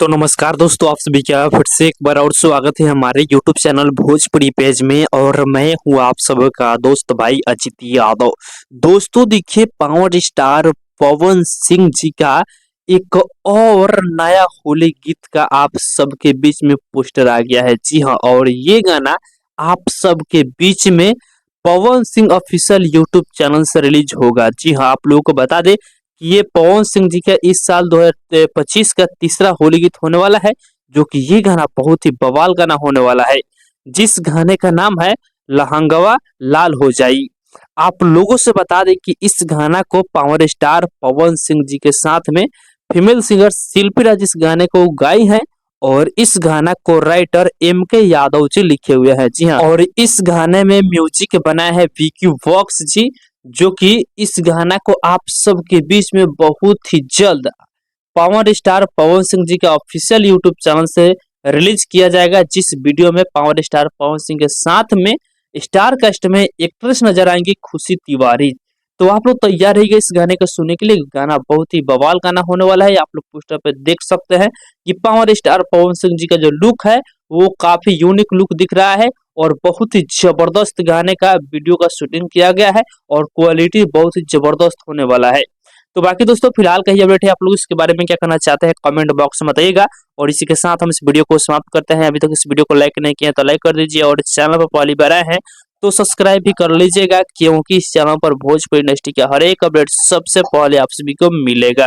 तो नमस्कार दोस्तों, आप सभी का फिर से एक बार और स्वागत है हमारे YouTube चैनल भोजपुरी पेज में। और मैं हूँ आप सबका दोस्त भाई अजित यादव। दोस्तों देखिए, पावर स्टार पवन सिंह जी का एक और नया होली गीत का आप सबके बीच में पोस्टर आ गया है। जी हाँ, और ये गाना आप सबके बीच में Pawan Singh official YouTube channel से रिलीज होगा। जी हाँ, आप लोगों को बता दें कि ये पवन सिंह जी का इस साल 2025 का तीसरा होली गीत होने वाला है, जो कि ये गाना बहुत ही बवाल गाना होने वाला है, जिस गाने का नाम है लहंगवा लाल हो जाई। आप लोगों से बता दें कि इस गाना को पावर स्टार पवन सिंह जी के साथ में फीमेल सिंगर शिल्पी राज इस गाने को गाई है, और इस गाना को राइटर M.K. यादव जी लिखे हुए हैं। जी हाँ, और इस गाने में म्यूजिक बनाया है VQ वॉक्स जी, जो कि इस गाना को आप सबके बीच में बहुत ही जल्द पावर स्टार पवन सिंह जी के ऑफिशियल यूट्यूब चैनल से रिलीज किया जाएगा, जिस वीडियो में पावर स्टार पवन सिंह के साथ में स्टार कास्ट में एक्ट्रेस नजर आएंगी खुशी तिवारी। तो आप लोग तैयार रहिए इस गाने को सुनने के लिए। गाना बहुत ही बवाल गाना होने वाला है। आप लोग पोस्टर पे देख सकते हैं कि पावर स्टार पवन सिंह जी का जो लुक है वो काफी यूनिक लुक दिख रहा है, और बहुत ही जबरदस्त गाने का वीडियो का शूटिंग किया गया है, और क्वालिटी बहुत ही जबरदस्त होने वाला है। तो बाकी दोस्तों फिलहाल का ये अपडेट है। आप लोग इसके बारे में क्या करना चाहते हैं कमेंट बॉक्स में बताइएगा। और इसी के साथ हम इस वीडियो को समाप्त करते हैं। अभी तक इस वीडियो को लाइक नहीं किया तो लाइक कर दीजिए, और इस चैनल पर पहली बार आए हैं तो सब्सक्राइब भी कर लीजिएगा, क्योंकि इस चैनल पर भोजपुरी इंडस्ट्री का हर एक अपडेट सबसे पहले आप सभी को मिलेगा।